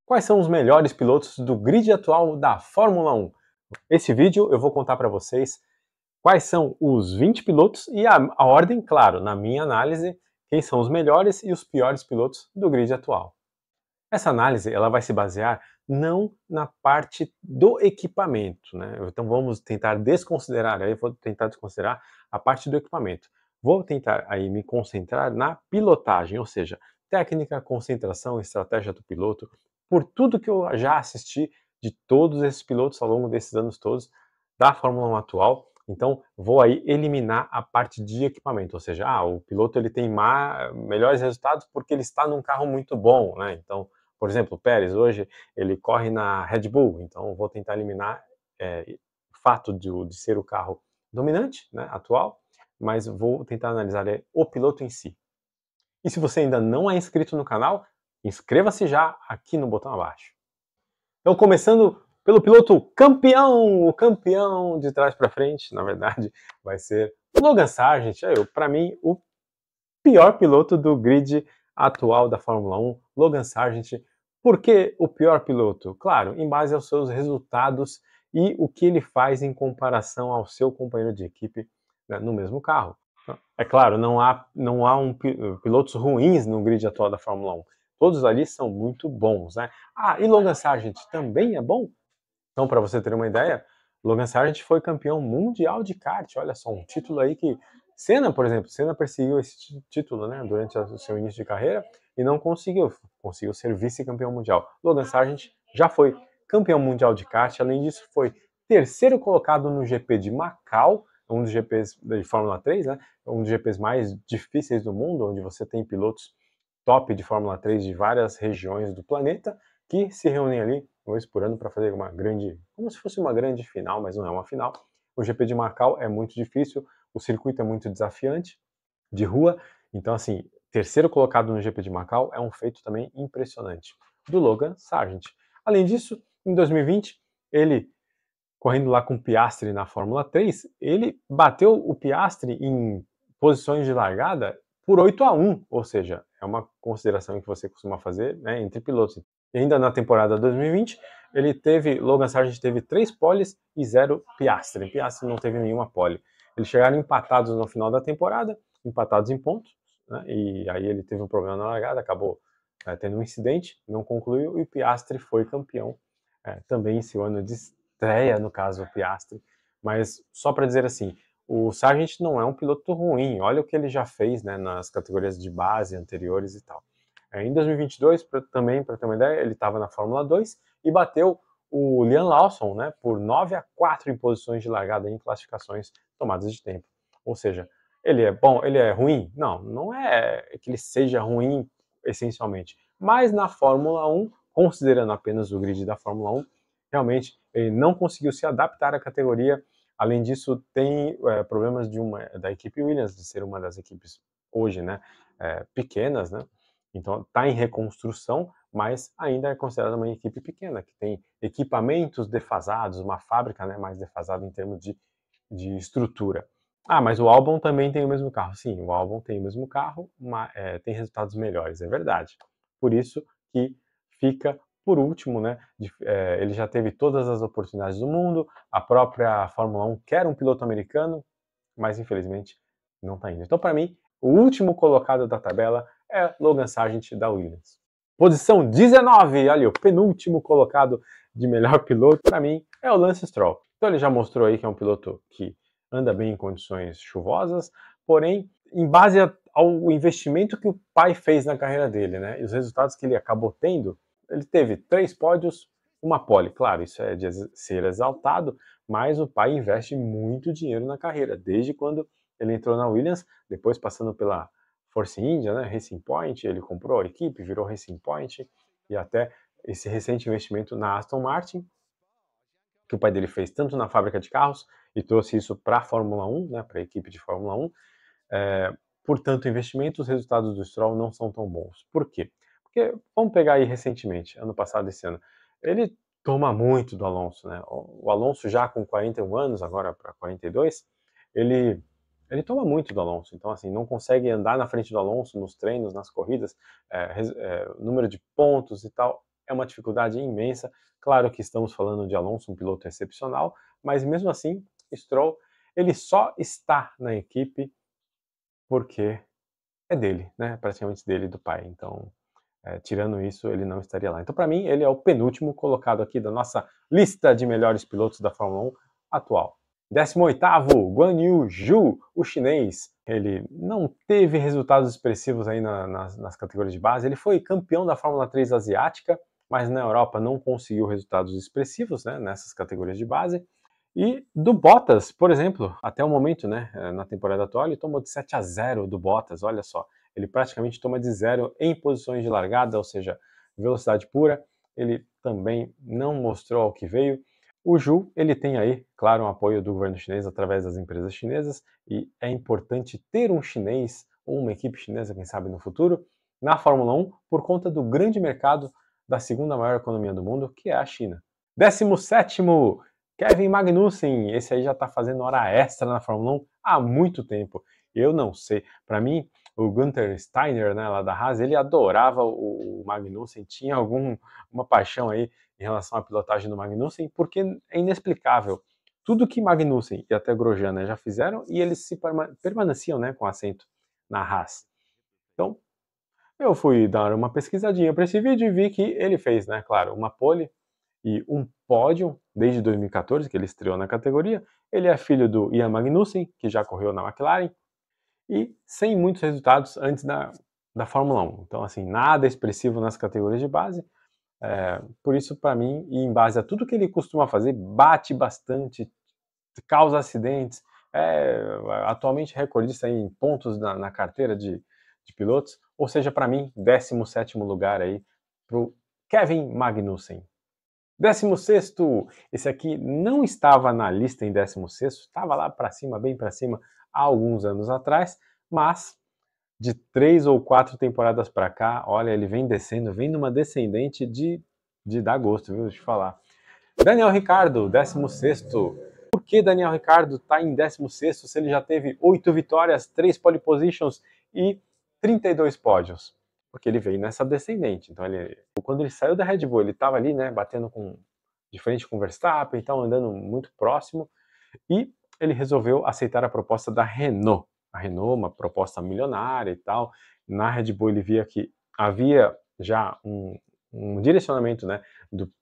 Quais são os melhores pilotos do grid atual da Fórmula 1? Esse vídeo eu vou contar para vocês quais são os 20 pilotos e a ordem, claro, na minha análise, quem são os melhores e os piores pilotos do grid atual. Essa análise ela vai se basear não na parte do equipamento, né? Então vamos tentar desconsiderar, aí eu vou tentar desconsiderar a parte do equipamento. Vou tentar aí me concentrar na pilotagem, ou seja, técnica, concentração, estratégia do piloto, por tudo que eu já assisti de todos esses pilotos ao longo desses anos todos da Fórmula 1 atual. Então vou aí eliminar a parte de equipamento, ou seja, o piloto ele tem melhores resultados porque ele está num carro muito bom, né? Então, por exemplo, o Pérez hoje ele corre na Red Bull, então vou tentar eliminar o fato de ser o carro dominante, né, atual, mas vou tentar analisar o piloto em si. E se você ainda não é inscrito no canal, inscreva-se já aqui no botão abaixo. Então, começando pelo piloto campeão, o campeão de trás para frente, na verdade, vai ser o Logan Sargeant, para mim, o pior piloto do grid atual da Fórmula 1, Logan Sargeant. Por que o pior piloto? Claro, em base aos seus resultados e o que ele faz em comparação ao seu companheiro de equipe, né, no mesmo carro. É claro, não há pilotos ruins no grid atual da Fórmula 1. Todos ali são muito bons, né? E Logan Sargeant também é bom? Então, para você ter uma ideia, Logan Sargeant foi campeão mundial de kart. Olha só, um título aí que Senna, por exemplo, Senna perseguiu esse título, né, durante o seu início de carreira e não conseguiu ser vice-campeão mundial. Logan Sargeant já foi campeão mundial de kart, além disso foi terceiro colocado no GP de Macau, um dos GPs de Fórmula 3, né, um dos GPs mais difíceis do mundo, onde você tem pilotos top de Fórmula 3 de várias regiões do planeta que se reúnem ali uma vez por ano para fazer uma grande, como se fosse uma grande final, mas não é uma final. O GP de Macau é muito difícil, o circuito é muito desafiante, de rua, então assim, terceiro colocado no GP de Macau é um feito também impressionante, do Logan Sargeant. Além disso, em 2020, ele, correndo lá com o Piastri na Fórmula 3, ele bateu o Piastri em posições de largada por 8-1, ou seja, é uma consideração que você costuma fazer, né, entre pilotos. E ainda na temporada 2020, Logan Sargeant teve 3 poles e 0 Piastri. Piastri não teve nenhuma pole. Eles chegaram empatados no final da temporada, empatados em pontos, né, e aí ele teve um problema na largada, acabou tendo um incidente, não concluiu, e o Piastri foi campeão também em seu ano de estreia, no caso, o Piastri. Mas só para dizer assim, o Sargeant não é um piloto ruim, olha o que ele já fez, né, nas categorias de base anteriores e tal. Em 2022, também para ter uma ideia, ele estava na Fórmula 2 e bateu o Liam Lawson, né, por 9-4 em posições de largada em classificações tomadas de tempo. Ou seja, ele é bom, ele é ruim? Não, não é que ele seja ruim essencialmente. Mas na Fórmula 1, considerando apenas o grid da Fórmula 1, realmente ele não conseguiu se adaptar à categoria. Além disso, tem problemas da equipe Williams, de ser uma das equipes hoje, né, pequenas, né? Então está em reconstrução, mas ainda é considerada uma equipe pequena, que tem equipamentos defasados, uma fábrica, né, mais defasada em termos de estrutura. Mas o Albon também tem o mesmo carro. Sim, o Albon tem o mesmo carro, mas tem resultados melhores, é verdade. Por isso que fica por último, né? Ele já teve todas as oportunidades do mundo, a própria Fórmula 1 quer um piloto americano, mas infelizmente não está indo. Então, para mim, o último colocado da tabela é Logan Sargeant da Williams. Posição 19, olha, o penúltimo colocado de melhor piloto, para mim, é o Lance Stroll. Então ele já mostrou aí que é um piloto que anda bem em condições chuvosas, porém, em base ao investimento que o pai fez na carreira dele, né, e os resultados que ele acabou tendo, ele teve 3 pódios, uma pole. Claro, isso é de ser exaltado, mas o pai investe muito dinheiro na carreira, desde quando ele entrou na Williams, depois passando pela Force India, né, Racing Point, ele comprou a equipe, virou Racing Point, e até esse recente investimento na Aston Martin, que o pai dele fez tanto na fábrica de carros e trouxe isso para a Fórmula 1, né, para a equipe de Fórmula 1. Por tanto investimento, os resultados do Stroll não são tão bons. Por quê? Porque, vamos pegar aí recentemente, ano passado, esse ano, ele toma muito do Alonso, né? O Alonso já com 41 anos, agora para 42, ele toma muito do Alonso, então assim, não consegue andar na frente do Alonso nos treinos, nas corridas, número de pontos e tal, é uma dificuldade imensa. Claro que estamos falando de Alonso, um piloto excepcional, mas mesmo assim, Stroll, ele só está na equipe porque é dele, né? Praticamente dele e do pai. Então, tirando isso, ele não estaria lá. Então, para mim, ele é o penúltimo colocado aqui da nossa lista de melhores pilotos da Fórmula 1 atual. 18º, Guan Yu Zhu, o chinês. Ele não teve resultados expressivos aí nas categorias de base. Ele foi campeão da Fórmula 3 asiática, mas na Europa não conseguiu resultados expressivos, né, nessas categorias de base. E do Bottas, por exemplo, até o momento, né, na temporada atual, ele tomou de 7-0 do Bottas, olha só. Ele praticamente toma de 0 em posições de largada, ou seja, velocidade pura. Ele também não mostrou ao que veio. O Zhu, ele tem aí, claro, um apoio do governo chinês através das empresas chinesas, e é importante ter um chinês ou uma equipe chinesa, quem sabe no futuro, na Fórmula 1, por conta do grande mercado da segunda maior economia do mundo, que é a China. 17º, Kevin Magnussen, esse aí já está fazendo hora extra na Fórmula 1 há muito tempo. Eu não sei, para mim, o Gunther Steiner, né, lá da Haas, ele adorava o Magnussen, tinha uma paixão aí em relação à pilotagem do Magnussen, porque é inexplicável. Tudo que Magnussen e até Grosjean, né, já fizeram, e eles permaneciam, né, com assento na Haas. Então, eu fui dar uma pesquisadinha para esse vídeo e vi que ele fez, né, claro, uma pole e um pódio desde 2014, que ele estreou na categoria. Ele é filho do Ian Magnussen, que já correu na McLaren, e sem muitos resultados antes da Fórmula 1. Então, assim, nada expressivo nas categorias de base. Por isso, para mim, e em base a tudo que ele costuma fazer, bate bastante, causa acidentes, atualmente recordista em pontos na carteira de pilotos, ou seja, para mim, 17º lugar aí para o Kevin Magnussen. 16º, esse aqui não estava na lista em 16º, estava lá para cima, bem para cima, há alguns anos atrás, mas de 3 ou 4 temporadas para cá, olha, ele vem descendo, vem numa descendente de dar gosto, viu, deixa eu te falar. Daniel Ricciardo, 16º. Por que Daniel Ricciardo está em 16º se ele já teve 8 vitórias, 3 pole positions e 32 pódios? Porque ele veio nessa descendente. Então, quando ele saiu da Red Bull, ele estava ali, né, batendo de frente com o Verstappen, então andando muito próximo, e ele resolveu aceitar a proposta da Renault. A Renault, uma proposta milionária e tal. Na Red Bull ele via que havia já um direcionamento, né,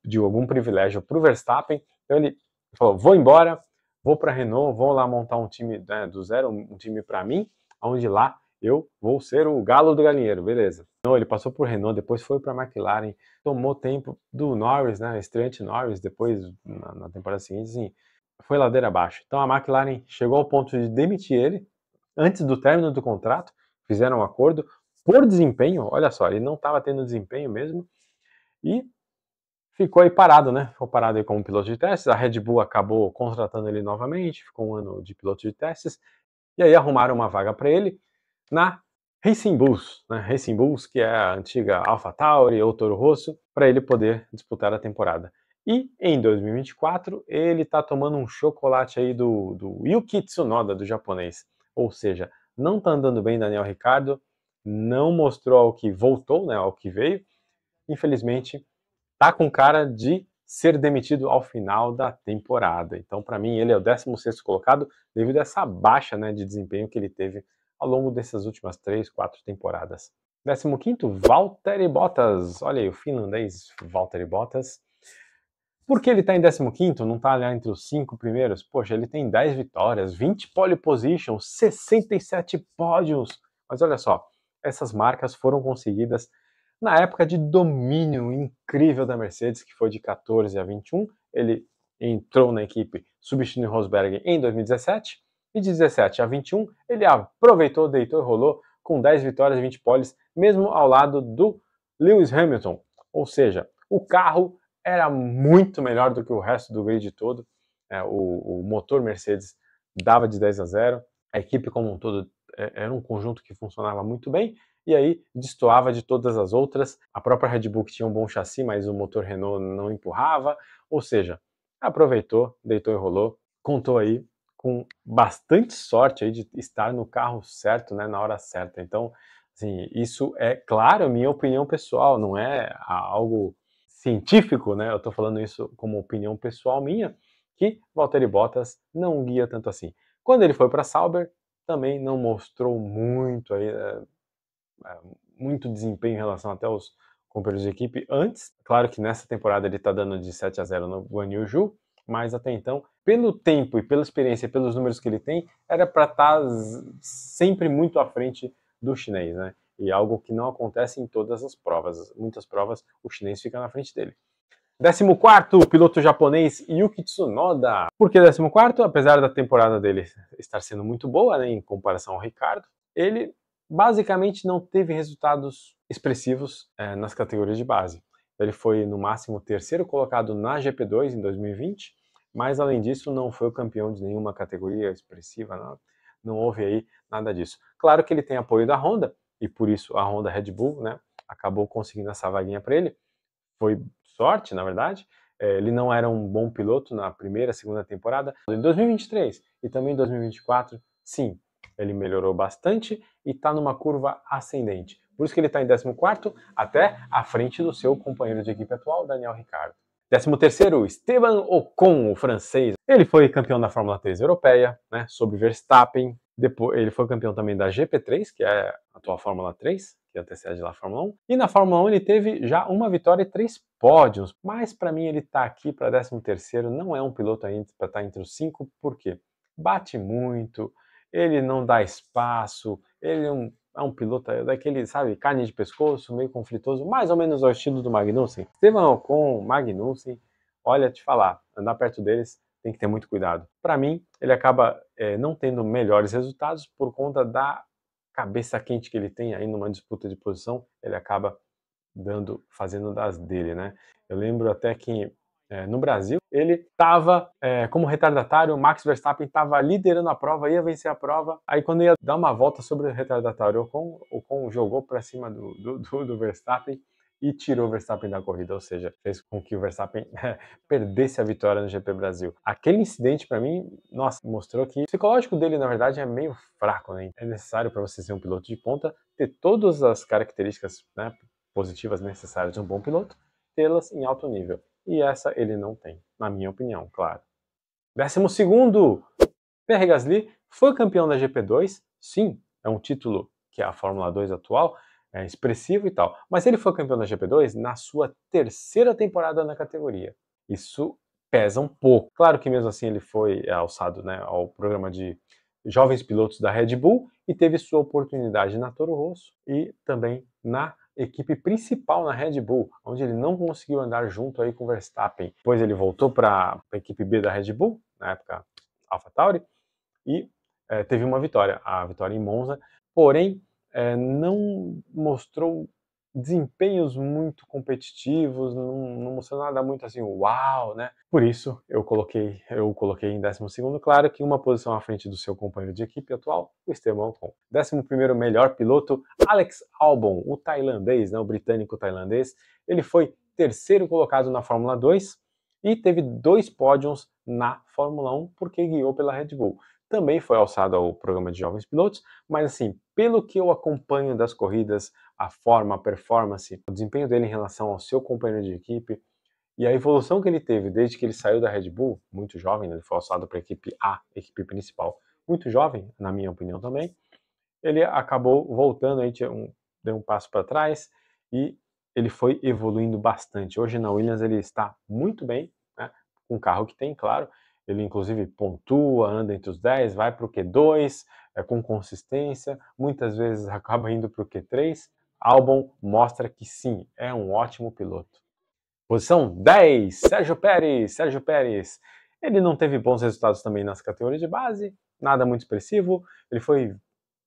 de algum privilégio para o Verstappen. Então ele falou, vou embora, vou para a Renault, vou lá montar um time, né, do zero, um time para mim, onde lá eu vou ser o galo do galinheiro, beleza. Então ele passou por Renault, depois foi para a McLaren, tomou tempo do Norris, né, estreante Norris, depois na temporada seguinte, assim, foi ladeira abaixo. Então a McLaren chegou ao ponto de demitir ele antes do término do contrato, fizeram um acordo por desempenho, olha só, ele não estava tendo desempenho mesmo, e ficou aí parado, né? Ficou parado aí como piloto de testes. A Red Bull acabou contratando ele novamente, ficou um ano de piloto de testes, e aí arrumaram uma vaga para ele na Racing Bulls, né? Racing Bulls, que é a antiga AlphaTauri ou Toro Rosso, para ele poder disputar a temporada. E em 2024 ele está tomando um chocolate aí do Yuki Tsunoda, do japonês. Ou seja, não está andando bem Daniel Ricciardo, não mostrou ao que voltou, né, ao que veio. Infelizmente, tá com cara de ser demitido ao final da temporada. Então, para mim, ele é o 16º colocado devido a essa baixa, né, de desempenho que ele teve ao longo dessas últimas 3, 4 temporadas. 15º, Valtteri Bottas. Olha aí, o finlandês Valtteri Bottas. Por que ele está em 15º? Não está lá entre os 5 primeiros? Poxa, ele tem 10 vitórias, 20 pole positions, 67 pódios. Mas olha só, essas marcas foram conseguidas na época de domínio incrível da Mercedes, que foi de 14 a 21. Ele entrou na equipe substituindo Rosberg em 2017. E de 17 a 21, ele aproveitou, deitou e rolou com 10 vitórias e 20 poles, mesmo ao lado do Lewis Hamilton. Ou seja, o carro era muito melhor do que o resto do grid todo. O motor Mercedes dava de 10-0. A equipe como um todo era um conjunto que funcionava muito bem, e aí destoava de todas as outras. A própria Red Bull que tinha um bom chassi, mas o motor Renault não empurrava. Ou seja, aproveitou, deitou e rolou, contou aí com bastante sorte aí de estar no carro certo, né, na hora certa. Então, assim, isso é, claro, minha opinião pessoal, não é algo científico, né? Eu estou falando isso como opinião pessoal minha, que Valtteri Bottas não guia tanto assim. Quando ele foi para Sauber, também não mostrou muito aí, muito desempenho em relação até aos companheiros de equipe antes. Claro que nessa temporada ele está dando de 7-0 no Guan Yu Zhou, mas até então, pelo tempo e pela experiência, pelos números que ele tem, era para estar sempre muito à frente do chinês, né? E algo que não acontece em todas as provas. Muitas provas o chinês fica na frente dele. 14º, piloto japonês Yuki Tsunoda. Por que 14º? Apesar da temporada dele estar sendo muito boa, né, em comparação ao Ricardo, ele basicamente não teve resultados expressivos nas categorias de base. Ele foi no máximo terceiro colocado na GP2 em 2020, mas além disso não foi o campeão de nenhuma categoria expressiva, não houve aí nada disso. Claro que ele tem apoio da Honda, e por isso a Honda Red Bull, né, acabou conseguindo essa vaguinha para ele. Foi sorte, na verdade. Ele não era um bom piloto na primeira, segunda temporada. Em 2023 e também em 2024, sim, ele melhorou bastante e está numa curva ascendente. Por isso que ele está em 14º, até à frente do seu companheiro de equipe atual, Daniel Ricciardo. 13º, Esteban Ocon, o francês. Ele foi campeão da Fórmula 3 europeia, né, sobre Verstappen. Depois, ele foi campeão também da GP3, que é a atual Fórmula 3, que antecede lá a Fórmula 1. E na Fórmula 1 ele teve já uma vitória e 3 pódios. Mas para mim ele está aqui para 13º, não é um piloto ainda para estar entre os 5, por quê? Bate muito, ele não dá espaço, ele é um piloto daquele, sabe, carne de pescoço, meio conflitoso, mais ou menos ao estilo do Magnussen. Esteban Ocon, Magnussen, olha, te falar, andar perto deles tem que ter muito cuidado. Para mim, ele acaba não tendo melhores resultados por conta da cabeça quente que ele tem aí numa disputa de posição, ele acaba fazendo das dele, né? Eu lembro até que no Brasil ele estava como retardatário, o Max Verstappen estava liderando a prova, ia vencer a prova, aí quando ia dar uma volta sobre o retardatário, o Ocon jogou para cima do Verstappen e tirou o Verstappen da corrida, ou seja, fez com que o Verstappen perdesse a vitória no GP Brasil. Aquele incidente, para mim, nossa, mostrou que o psicológico dele, na verdade, é meio fraco, né? É necessário para você ser um piloto de ponta ter todas as características, né, positivas necessárias de um bom piloto, tê-las em alto nível. E essa ele não tem, na minha opinião, claro. 12º, Pierre Gasly foi campeão da GP2, sim, é um título que é a Fórmula 2 atual, é expressivo e tal, mas ele foi campeão da GP2 na sua terceira temporada na categoria. Isso pesa um pouco. Claro que mesmo assim ele foi alçado, né, ao programa de jovens pilotos da Red Bull e teve sua oportunidade na Toro Rosso e também na equipe principal na Red Bull, onde ele não conseguiu andar junto aí com o Verstappen. Depois ele voltou para a equipe B da Red Bull, na época AlphaTauri, e teve uma vitória, a vitória em Monza, porém não mostrou desempenhos muito competitivos, não mostrou nada muito assim, uau, né? Por isso eu coloquei em 12º, claro que uma posição à frente do seu companheiro de equipe atual, o Esteban Ocon. 11º melhor piloto, Alex Albon, o tailandês, né, o britânico tailandês. Ele foi terceiro colocado na Fórmula 2 e teve 2 pódios na Fórmula 1 porque guiou pela Red Bull. Também foi alçado ao programa de jovens pilotos, mas assim, pelo que eu acompanho das corridas, a forma, a performance, o desempenho dele em relação ao seu companheiro de equipe e a evolução que ele teve desde que ele saiu da Red Bull, muito jovem, né? Ele foi alçado para a equipe A, equipe principal, muito jovem, na minha opinião também, ele acabou voltando, aí deu um passo para trás e ele foi evoluindo bastante. Hoje na Williams ele está muito bem, né? Com o carro que tem, claro, ele inclusive pontua, anda entre os 10, vai para o Q2 com consistência, muitas vezes acaba indo para o Q3. Albon mostra que sim, é um ótimo piloto. Posição 10, Sérgio Pérez. Sérgio Pérez, ele não teve bons resultados também nas categorias de base, nada muito expressivo. Ele foi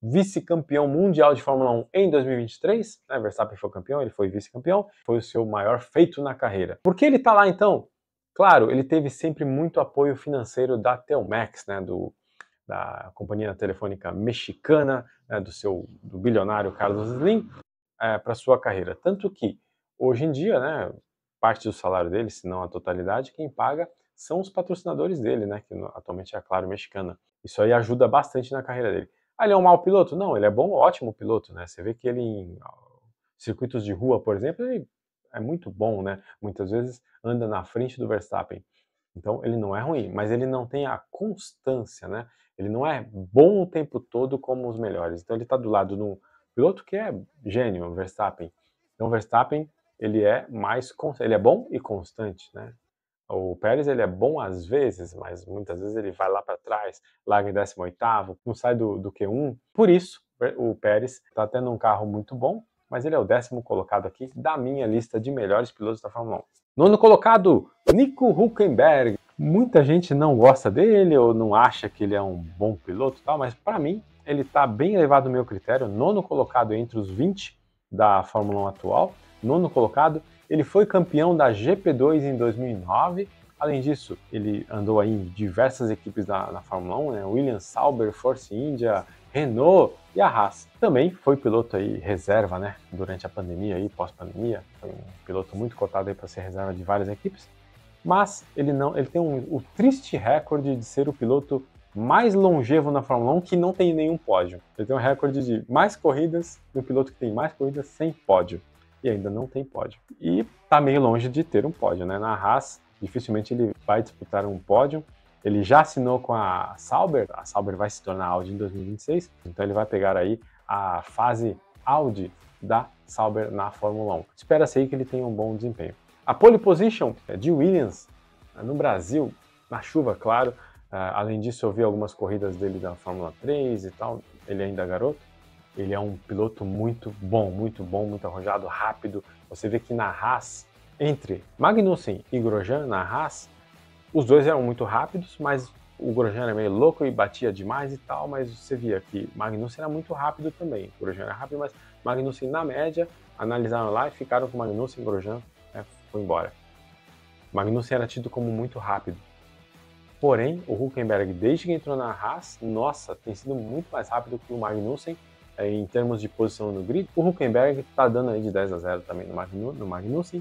vice-campeão mundial de Fórmula 1 em 2023, né? Verstappen foi campeão, ele foi vice-campeão, foi o seu maior feito na carreira. Por que ele está lá então? Claro, ele teve sempre muito apoio financeiro da Telmex, né, da companhia telefônica mexicana, né, do bilionário Carlos Slim, para sua carreira. Tanto que, hoje em dia, né, parte do salário dele, se não a totalidade, quem paga são os patrocinadores dele, né, que atualmente é a Claro Mexicana. Isso aí ajuda bastante na carreira dele. Ah, ele é um mau piloto? Não, ele é bom, ótimo piloto, né? Você vê que ele em circuitos de rua, por exemplo, ele é muito bom, né? Muitas vezes anda na frente do Verstappen. Então ele não é ruim, mas ele não tem a constância, né? Ele não é bom o tempo todo como os melhores. Então ele está do lado de um piloto que é gênio, o Verstappen. Então o Verstappen, ele é ele é bom e constante, né? O Pérez, ele é bom às vezes, mas muitas vezes ele vai lá para trás, larga em 18º, não sai do Q1. Por isso, o Pérez está tendo um carro muito bom, mas ele é o 10º colocado aqui da minha lista de melhores pilotos da Fórmula 1. Nono colocado, Nico Hülkenberg. Muita gente não gosta dele ou não acha que ele é um bom piloto, tal, mas para mim ele está bem elevado no meu critério. Nono colocado entre os 20 da Fórmula 1 atual. Nono colocado. Ele foi campeão da GP2 em 2009. Além disso, ele andou aí em diversas equipes na Fórmula 1, né? Williams, Sauber, Force India, Renault e a Haas. Também foi piloto aí reserva, né? Durante a pandemia aí, pós-pandemia, foi um piloto muito cotado aí para ser reserva de várias equipes. Mas ele tem o triste recorde de ser o piloto mais longevo na Fórmula 1 que não tem nenhum pódio. Ele tem um recorde de mais corridas, um piloto que tem mais corridas sem pódio. E ainda não tem pódio. E tá meio longe de ter um pódio, né? Na Haas, dificilmente ele vai disputar um pódio. Ele já assinou com a Sauber vai se tornar Audi em 2026, então ele vai pegar aí a fase Audi da Sauber na Fórmula 1. Espera-se aí que ele tenha um bom desempenho. A pole position é de Williams, no Brasil, na chuva, claro. Além disso, eu vi algumas corridas dele da Fórmula 3 e tal, ele ainda é garoto. Ele é um piloto muito bom, muito arrojado, rápido. Você vê que na Haas, entre Magnussen e Grosjean na Haas, os dois eram muito rápidos, mas o Grosjean era meio louco e batia demais e tal, mas você via que Magnussen era muito rápido também. O Grosjean era rápido, mas Magnussen na média, analisaram lá e ficaram com Magnussen e Grosjean, né, foi embora. Magnussen era tido como muito rápido. Porém, o Hülkenberg, desde que entrou na Haas, nossa, tem sido muito mais rápido que o Magnussen, em termos de posição no grid. O Hülkenberg está dando aí de 10-0 também no Magnussen.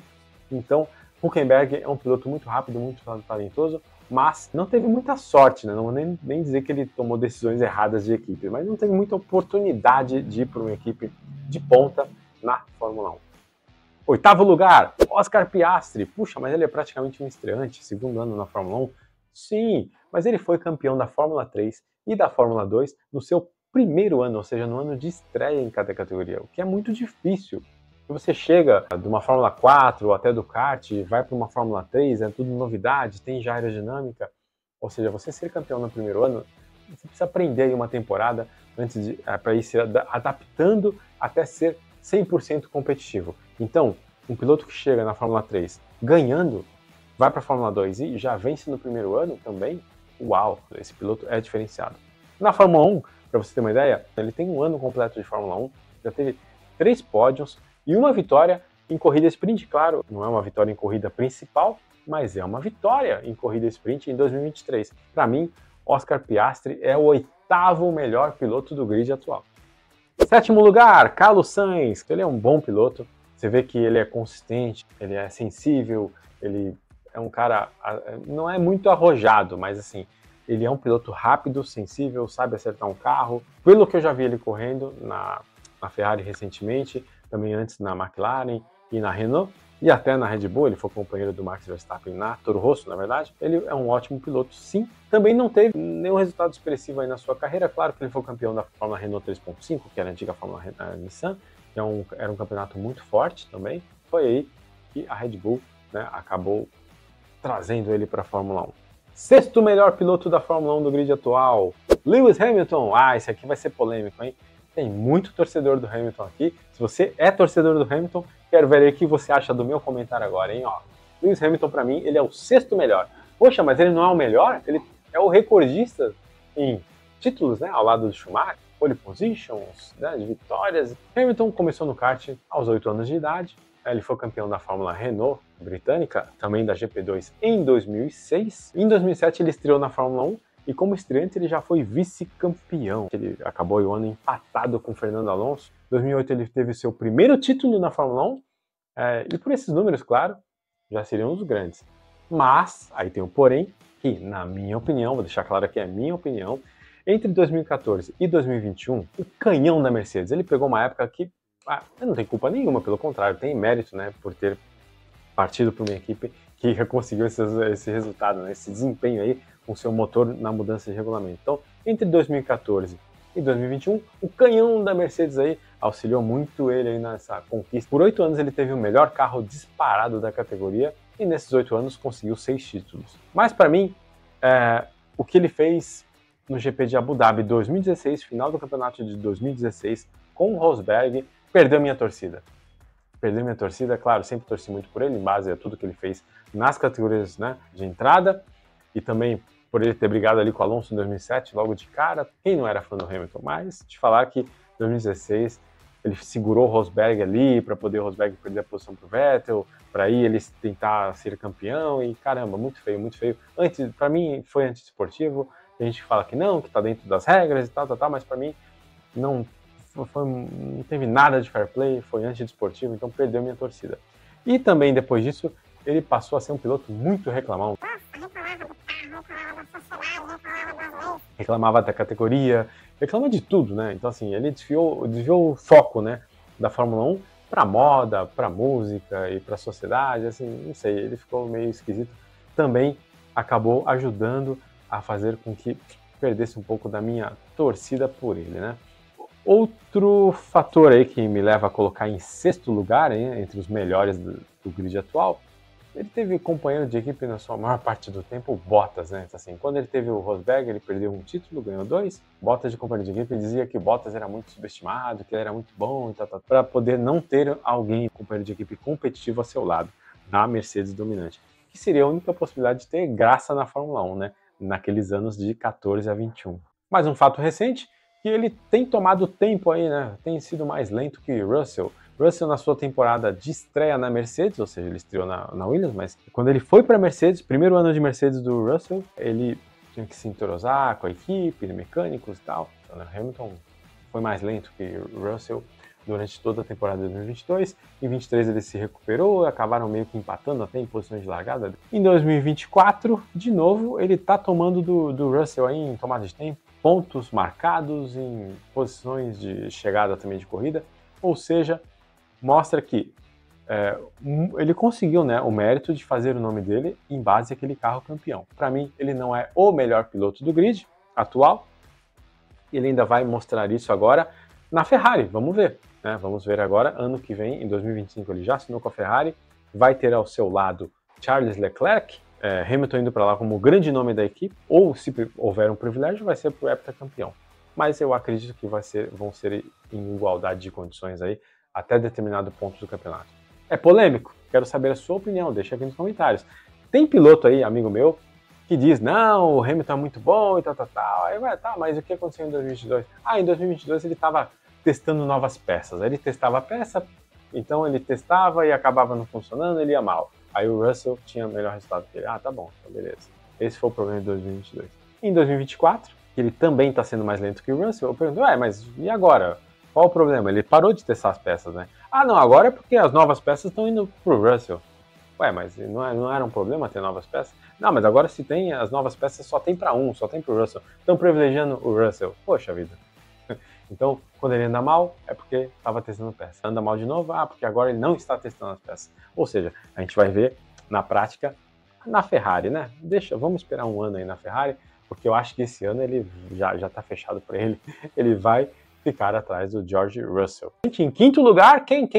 Então, Hülkenberg é um piloto muito rápido, muito talentoso, mas não teve muita sorte, né? Não vou nem dizer que ele tomou decisões erradas de equipe, mas não teve muita oportunidade de ir para uma equipe de ponta na Fórmula 1. Oitavo lugar, Oscar Piastri. Puxa, mas ele é praticamente um estreante, segundo ano na Fórmula 1. Sim, mas ele foi campeão da Fórmula 3 e da Fórmula 2 no seu primeiro ano, ou seja, no ano de estreia em cada categoria, o que é muito difícil. Se você chega de uma Fórmula 4 ou até do kart, vai para uma Fórmula 3, é tudo novidade, tem já aerodinâmica, ou seja, você ser campeão no primeiro ano, você precisa aprender aí uma temporada antes para ir se adaptando até ser 100% competitivo. Então, um piloto que chega na Fórmula 3 ganhando, vai para a Fórmula 2 e já vence no primeiro ano também, uau, esse piloto é diferenciado. Na Fórmula 1, para você ter uma ideia, ele tem um ano completo de Fórmula 1, já teve 3 pódios e uma vitória em corrida sprint. Claro, não é uma vitória em corrida principal, mas é uma vitória em corrida sprint em 2023. Para mim, Oscar Piastri é o 8º melhor piloto do grid atual. Sétimo lugar, Carlos Sainz. Ele é um bom piloto, você vê que ele é consistente, ele é sensível, ele é um cara, não é muito arrojado, mas assim, ele é um piloto rápido, sensível, sabe acertar um carro. Pelo que eu já vi ele correndo na Ferrari recentemente, também antes na McLaren e na Renault, e até na Red Bull, ele foi companheiro do Max Verstappen na Toro Rosso, na verdade. Ele é um ótimo piloto, sim. Também não teve nenhum resultado expressivo aí na sua carreira. Claro que ele foi campeão da Fórmula Renault 3.5, que era a antiga Fórmula Nissan, que era um campeonato muito forte também. Foi aí que a Red Bull, né, acabou trazendo ele para a Fórmula 1. Sexto melhor piloto da Fórmula 1 do grid atual, Lewis Hamilton. Esse aqui vai ser polêmico, hein? Tem muito torcedor do Hamilton aqui. Se você é torcedor do Hamilton, quero ver aí o que você acha do meu comentário agora, hein? Lewis Hamilton, para mim, ele é o 6º melhor. Poxa, mas ele não é o melhor? Ele é o recordista em títulos, né? Ao lado do Schumacher, pole positions, né, de vitórias. Hamilton começou no kart aos 8 anos de idade. Ele foi campeão da Fórmula Renault britânica, também da GP2 em 2006. Em 2007 ele estreou na Fórmula 1 e como estreante ele já foi vice-campeão. Ele acabou o ano empatado com Fernando Alonso. Em 2008 ele teve seu primeiro título na Fórmula 1 e por esses números, claro, já seriam os grandes. Mas, aí tem um porém, que na minha opinião, vou deixar claro aqui a minha opinião, entre 2014 e 2021, o canhão da Mercedes, ele pegou uma época que não tem culpa nenhuma, pelo contrário, tem mérito, né, por ter partido para uma equipe que conseguiu esse resultado, né? Esse desempenho aí com seu motor na mudança de regulamento. Então, entre 2014 e 2021, o canhão da Mercedes aí auxiliou muito ele aí nessa conquista. Por 8 anos ele teve o melhor carro disparado da categoria e nesses 8 anos conseguiu 6 títulos. Mas para mim, o que ele fez no GP de Abu Dhabi 2016, final do campeonato de 2016, com o Rosberg, perdeu minha torcida. Perdeu minha torcida, claro, sempre torci muito por ele, em base a tudo que ele fez nas categorias, né, de entrada, e também por ele ter brigado ali com o Alonso em 2007, logo de cara. Quem não era fã do Hamilton? Mas te falar que em 2016 ele segurou o Rosberg ali para poder o Rosberg perder a posição para o Vettel, para aí ele tentar ser campeão, e caramba, muito feio, muito feio. Para mim foi antiesportivo. A gente fala que não tá dentro das regras e tal, mas para mim não teve nada de fair play, foi antidesportivo, então perdeu minha torcida. E também depois disso, ele passou a ser um piloto muito reclamão. Reclamava da categoria, reclama de tudo, né? Então assim, ele desviou o foco, né, da Fórmula 1 para moda, para música e para a sociedade, assim, não sei, ele ficou meio esquisito. Também acabou ajudando a fazer com que perdesse um pouco da minha torcida por ele, né? Outro fator aí que me leva a colocar em sexto lugar, hein, entre os melhores do grid atual, ele teve companheiro de equipe na sua maior parte do tempo, o Bottas, né? Então, assim, quando ele teve o Rosberg, ele perdeu um título, ganhou 2. Bottas de companheiro de equipe dizia que o Bottas era muito subestimado, que ele era muito bom, para poder não ter alguém, companheiro de equipe competitivo a seu lado, na Mercedes dominante, que seria a única possibilidade de ter graça na Fórmula 1, né? Naqueles anos de 14 a 21. Mas um fato recente, que ele tem tomado tempo aí, né? Tem sido mais lento que Russell. Russell, na sua temporada de estreia na Mercedes, ou seja, ele estreou na Williams, mas quando ele foi para a Mercedes, primeiro ano de Mercedes do Russell, ele tinha que se entrosar com a equipe, mecânicos e tal. Então, né, Hamilton foi mais lento que Russell durante toda a temporada de 2022. Em 2023 ele se recuperou, acabaram meio que empatando até em posições de largada. Em 2024, de novo, ele está tomando do Russell aí em tomada de tempo, pontos marcados em posições de chegada também de corrida, ou seja, mostra que ele conseguiu, né, o mérito de fazer o nome dele em base àquele carro campeão. Para mim, ele não é o melhor piloto do grid atual, ele ainda vai mostrar isso agora na Ferrari, vamos ver. Né? Vamos ver agora, ano que vem, em 2025, ele já assinou com a Ferrari, vai ter ao seu lado Charles Leclerc, Hamilton indo para lá como o grande nome da equipe, ou se houver um privilégio, vai ser para o heptacampeão. Mas eu acredito que vão ser em igualdade de condições aí, até determinado ponto do campeonato. É polêmico? Quero saber a sua opinião, deixa aqui nos comentários. Tem piloto aí, amigo meu, que diz, não, o Hamilton é muito bom e tal. Aí vai, tá, mas o que aconteceu em 2022? Em 2022 ele estava testando novas peças. Aí ele testava a peça, então ele testava e acabava não funcionando, ele ia mal. Aí o Russell tinha melhor resultado que ele. Tá bom, então beleza. Esse foi o problema de 2022. Em 2024, que ele também está sendo mais lento que o Russell, eu pergunto, mas e agora? Qual o problema? Ele parou de testar as peças, né? Não, agora é porque as novas peças estão indo pro Russell. Mas não era um problema ter novas peças? Não, mas agora se tem as novas peças só tem para só tem pro Russell. Estão privilegiando o Russell. Poxa vida. Então, quando ele anda mal, é porque estava testando peças. Anda mal de novo, porque agora ele não está testando as peças. Ou seja, a gente vai ver na prática na Ferrari, né? Vamos esperar um ano aí na Ferrari, porque eu acho que esse ano ele já está fechado para ele. Ele vai ficar atrás do George Russell. Gente, em quinto lugar, quem?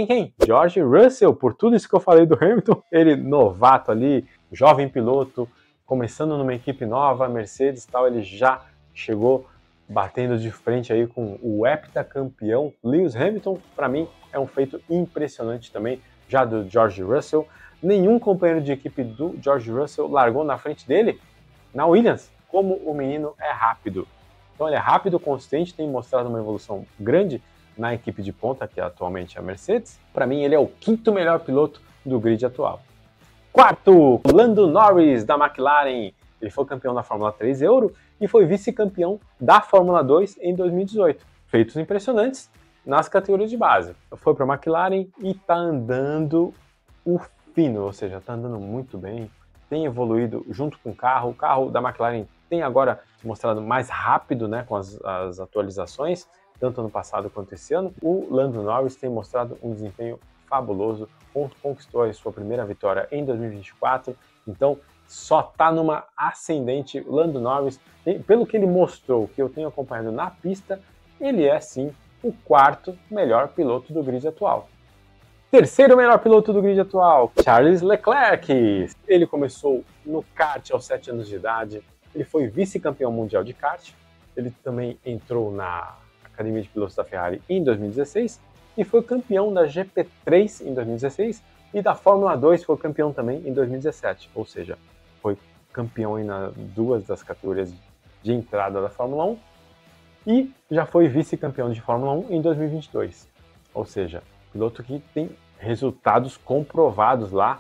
George Russell, por tudo isso que eu falei do Hamilton, ele novato ali, jovem piloto, começando numa equipe nova, Mercedes e tal, ele já chegou batendo de frente aí com o heptacampeão Lewis Hamilton. Para mim é um feito impressionante também, já do George Russell. Nenhum companheiro de equipe do George Russell largou na frente dele na Williams, como o menino é rápido. Então ele é rápido, consistente, tem mostrado uma evolução grande na equipe de ponta, que é atualmente a Mercedes. Para mim, ele é o quinto melhor piloto do grid atual. Quarto, Lando Norris, da McLaren. Ele foi campeão da Fórmula 3 Euro e foi vice-campeão da Fórmula 2 em 2018. Feitos impressionantes nas categorias de base. Foi para a McLaren e está andando o fino, ou seja, está andando muito bem, tem evoluído junto com o carro da McLaren tem agora mostrado mais rápido, né, com as atualizações, tanto ano passado quanto esse ano. O Lando Norris tem mostrado um desempenho fabuloso, conquistou a sua primeira vitória em 2024, então só está numa ascendente. Lando Norris, pelo que ele mostrou, que eu tenho acompanhado na pista, ele é sim o quarto melhor piloto do grid atual. Terceiro melhor piloto do grid atual, Charles Leclerc. Ele começou no kart aos 7 anos de idade, ele foi vice-campeão mundial de kart, ele também entrou na Academia de Pilotos da Ferrari em 2016 e foi campeão da GP3 em 2016 e da Fórmula 2 foi campeão também em 2017, ou seja, foi campeão em duas das categorias de entrada da Fórmula 1 e já foi vice-campeão de Fórmula 1 em 2022, ou seja, piloto que tem resultados comprovados lá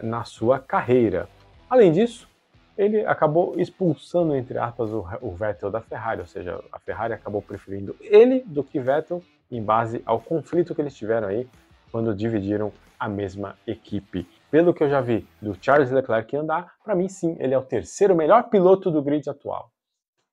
na sua carreira. Além disso, ele acabou expulsando, entre aspas, o Vettel da Ferrari, ou seja, a Ferrari acabou preferindo ele do que Vettel em base ao conflito que eles tiveram aí quando dividiram a mesma equipe. Pelo que eu já vi do Charles Leclerc andar, para mim sim, ele é o terceiro melhor piloto do grid atual.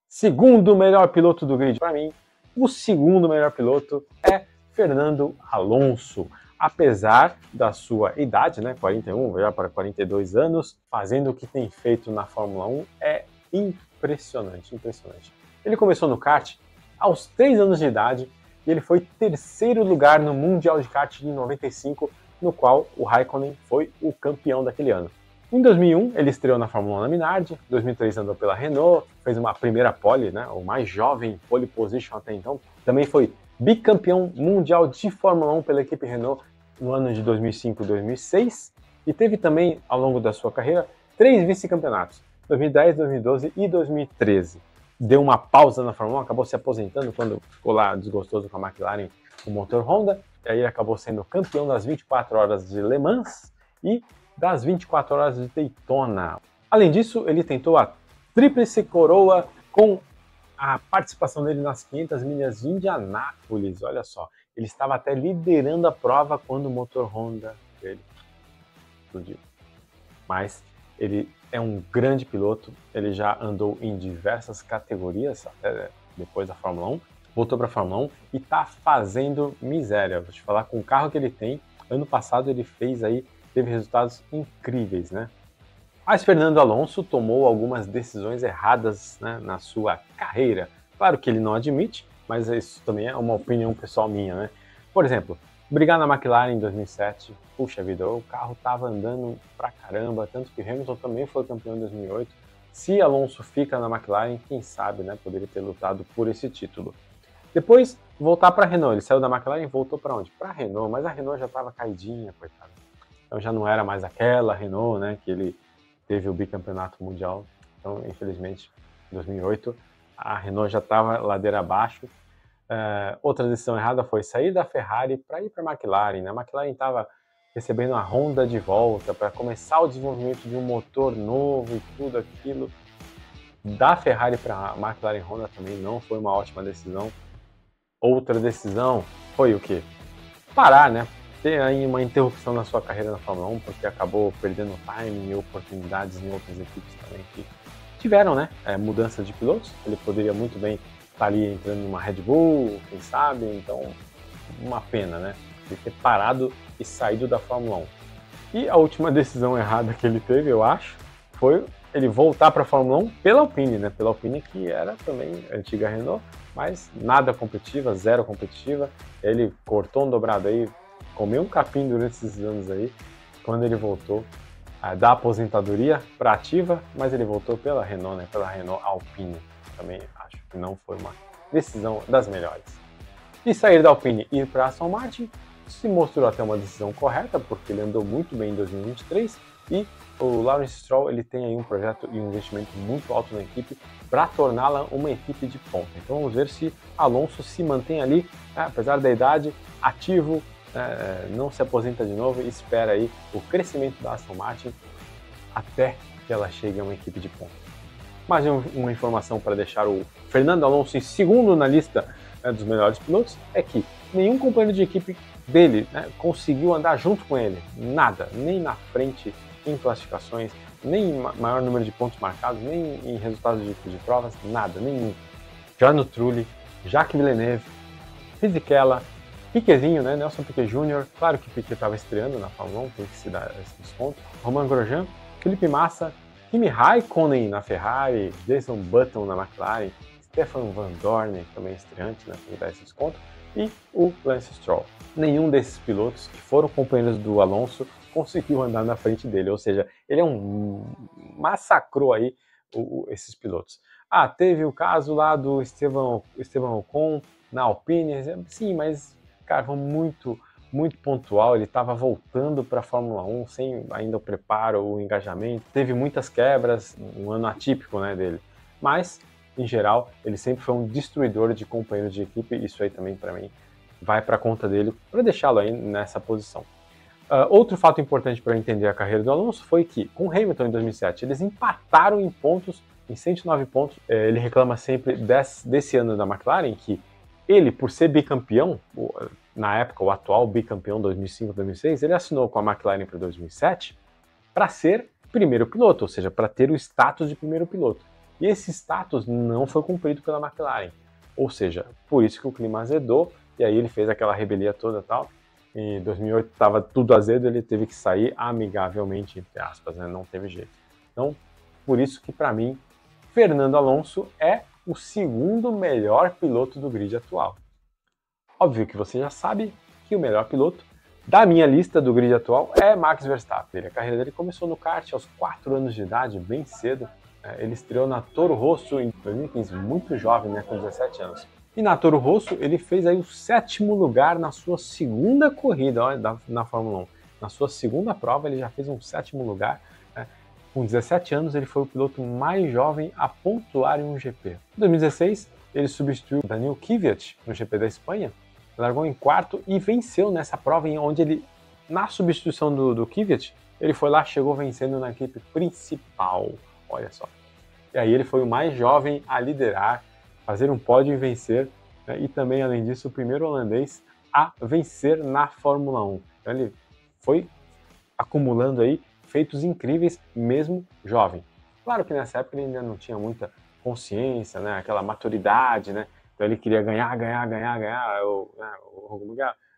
Segundo melhor piloto do grid, para mim, o segundo melhor piloto é Fernando Alonso. Apesar da sua idade, né, 41, já para 42 anos, fazendo o que tem feito na Fórmula 1 é impressionante, impressionante. Ele começou no kart aos 3 anos de idade e ele foi terceiro lugar no Mundial de Kart de 95, no qual o Raikkonen foi o campeão daquele ano. Em 2001, ele estreou na Fórmula 1 na Minardi, em 2003 andou pela Renault, fez uma primeira pole, né, o mais jovem pole position até então. Também foi bicampeão mundial de Fórmula 1 pela equipe Renault no ano de 2005 e 2006, e teve também, ao longo da sua carreira, 3 vice-campeonatos, 2010, 2012 e 2013. Deu uma pausa na Fórmula 1, acabou se aposentando quando ficou lá desgostoso com a McLaren, o motor Honda, e aí ele acabou sendo campeão das 24 horas de Le Mans e das 24 horas de Daytona. Além disso, ele tentou a tríplice coroa com a participação dele nas 500 milhas de Indianápolis. Olha só, ele estava até liderando a prova quando o motor Honda dele explodiu. Mas ele é um grande piloto, ele já andou em diversas categorias, até depois da Fórmula 1, voltou para a Fórmula 1 e está fazendo miséria. Vou te falar, com o carro que ele tem, ano passado ele teve resultados incríveis, né? Mas Fernando Alonso tomou algumas decisões erradas, né, na sua carreira. Claro que ele não admite, mas isso também é uma opinião pessoal minha, né? Por exemplo, brigar na McLaren em 2007, puxa vida, o carro estava andando pra caramba, tanto que Hamilton também foi campeão em 2008. Se Alonso fica na McLaren, quem sabe, né, poderia ter lutado por esse título. Depois, voltar para a Renault. Ele saiu da McLaren e voltou para onde? Para a Renault, mas a Renault já estava caidinha, coitado. Então já não era mais aquela Renault, né, que ele teve o bicampeonato mundial. Então, infelizmente, em 2008, a Renault já estava ladeira abaixo. Outra decisão errada foi sair da Ferrari para ir para a McLaren. A McLaren estava recebendo a Honda de volta para começar o desenvolvimento de um motor novo e tudo aquilo. Da Ferrari para a McLaren Honda também não foi uma ótima decisão. Outra decisão foi o quê? Parar, né? Ter aí uma interrupção na sua carreira na Fórmula 1, porque acabou perdendo timing e oportunidades em outras equipes também que tiveram, né, mudança de pilotos. Ele poderia muito bem estar ali entrando numa Red Bull, quem sabe, então uma pena, né, de ter parado e saído da Fórmula 1. E a última decisão errada que ele teve, eu acho, foi ele voltar para a Fórmula 1 pela Alpine, né, pela Alpine que era também a antiga Renault, mas nada competitiva, zero competitiva. Ele cortou um dobrado aí, comeu um capim durante esses anos aí, quando ele voltou da aposentadoria para ativa, mas ele voltou pela Renault, né, pela Renault Alpine. Também acho que não foi uma decisão das melhores. E sair da Alpine e ir para a Aston Martin se mostrou até uma decisão correta, porque ele andou muito bem em 2023 e o Lawrence Stroll ele tem aí um projeto e um investimento muito alto na equipe para torná-la uma equipe de ponta. Então vamos ver se Alonso se mantém ali, né, apesar da idade, ativo, não se aposenta de novo e espera aí o crescimento da Aston Martin até que ela chegue a uma equipe de ponta. Mais uma informação para deixar o Fernando Alonso em segundo na lista, né, dos melhores pilotos é que nenhum companheiro de equipe dele, né, conseguiu andar junto com ele, nada, nem na frente em classificações, nem em maior número de pontos marcados, nem em resultados de provas, nada, nenhum. Jarno Trulli, Jacques Villeneuve, Fisichella, Piquezinho, né? Nelson Piquet Jr. Claro que o Piquet estava estreando na Fórmula 1, tem que se dar esse desconto. Romain Grosjean, Felipe Massa, Kimi Raikkonen na Ferrari, Jason Button na McLaren, Stefan Van Dorn, também estreante, né? Tem que dar esse desconto. E o Lance Stroll. Nenhum desses pilotos que foram companheiros do Alonso conseguiu andar na frente dele, ou seja, ele massacrou aí esses pilotos. Ah, teve o caso lá do Esteban Ocon na Alpine, sim, mas, cara, foi muito pontual, ele estava voltando para a Fórmula 1 sem ainda o preparo, o engajamento, teve muitas quebras, um ano atípico, né, dele, mas, em geral, ele sempre foi um destruidor de companheiros de equipe, isso aí também, para mim, vai para a conta dele, para deixá-lo aí nessa posição. Outro fato importante para entender a carreira do Alonso foi que, com o Hamilton em 2007, eles empataram em pontos, em 109 pontos. Ele reclama sempre desse ano da McLaren, que ele, por ser bicampeão, na época o atual bicampeão 2005-2006, ele assinou com a McLaren para 2007 para ser primeiro piloto, ou seja, para ter o status de primeiro piloto. E esse status não foi cumprido pela McLaren, ou seja, por isso que o clima azedou, e aí ele fez aquela rebelia toda e tal. Em 2008 estava tudo azedo, ele teve que sair amigavelmente, entre aspas, né? Não teve jeito. Então, por isso que para mim, Fernando Alonso é o segundo melhor piloto do grid atual. Óbvio que você já sabe que o melhor piloto da minha lista do grid atual é Max Verstappen. A carreira dele começou no kart aos 4 anos de idade, bem cedo. Ele estreou na Toro Rosso em 2015, muito jovem, né, com 17 anos. E na Toro Rosso ele fez aí o 7º lugar na sua segunda corrida na Fórmula 1. Na sua segunda prova ele já fez um 7º lugar. Né? Com 17 anos ele foi o piloto mais jovem a pontuar em um GP. Em 2016 ele substituiu Daniil Kvyat no GP da Espanha, largou em 4º e venceu nessa prova em onde ele, na substituição do Kvyat, ele foi lá, chegou vencendo na equipe principal. Olha só. E aí ele foi o mais jovem a liderar, fazer um pódio e vencer, né? E também, além disso, o primeiro holandês a vencer na Fórmula 1. Então ele foi acumulando aí feitos incríveis, mesmo jovem. Claro que nessa época ele ainda não tinha muita consciência, né? Aquela maturidade, né? Então ele queria ganhar,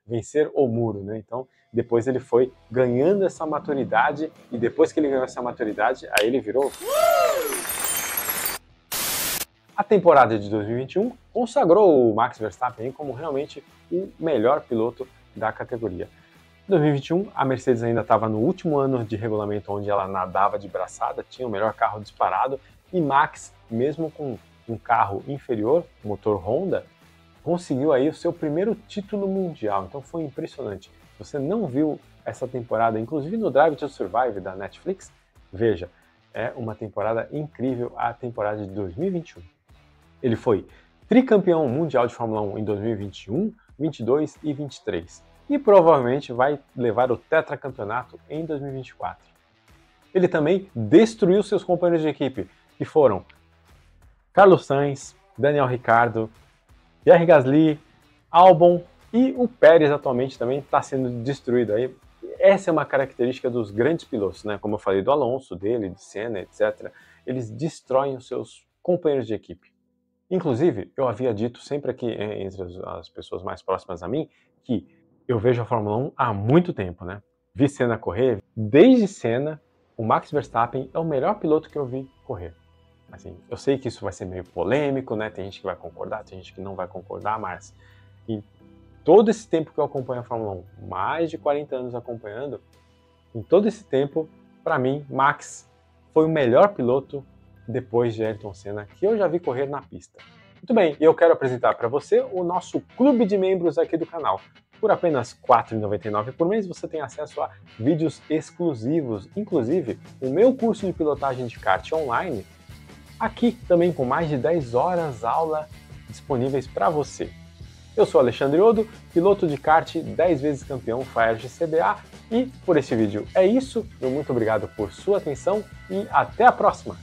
vencer o muro, né? Então depois ele foi ganhando essa maturidade e depois que ele ganhou essa maturidade, aí ele virou... A temporada de 2021 consagrou o Max Verstappen como realmente o melhor piloto da categoria. Em 2021, a Mercedes ainda estava no último ano de regulamento onde ela nadava de braçada, tinha o melhor carro disparado, e Max, mesmo com um carro inferior, motor Honda, conseguiu aí o seu primeiro título mundial. Então foi impressionante. Se você não viu essa temporada, inclusive no Drive to Survive da Netflix, veja, é uma temporada incrível, a temporada de 2021. Ele foi tricampeão mundial de Fórmula 1 em 2021, 22 e 23. E provavelmente vai levar o tetracampeonato em 2024. Ele também destruiu seus companheiros de equipe, que foram Carlos Sainz, Daniel Ricciardo, Pierre Gasly, Albon e o Pérez atualmente também está sendo destruído aí. Essa é uma característica dos grandes pilotos, né? Como eu falei do Alonso, dele, de Senna, etc. Eles destroem os seus companheiros de equipe. Inclusive, eu havia dito sempre aqui entre as pessoas mais próximas a mim que eu vejo a Fórmula 1 há muito tempo, né? Vi Senna correr. Desde Senna, o Max Verstappen é o melhor piloto que eu vi correr. Assim, eu sei que isso vai ser meio polêmico, né? Tem gente que vai concordar, tem gente que não vai concordar, mas em todo esse tempo que eu acompanho a Fórmula 1, mais de 40 anos acompanhando, em todo esse tempo, para mim, Max foi o melhor piloto depois de Ayrton Senna, que eu já vi correr na pista. Muito bem, e eu quero apresentar para você o nosso clube de membros aqui do canal. Por apenas R$ 4,99 por mês você tem acesso a vídeos exclusivos, inclusive o meu curso de pilotagem de kart online, aqui também com mais de 10 horas aula disponíveis para você. Eu sou Alexandre Odo, piloto de kart 10 vezes campeão FAERJ CBA, e por esse vídeo é isso. Muito obrigado por sua atenção e até a próxima!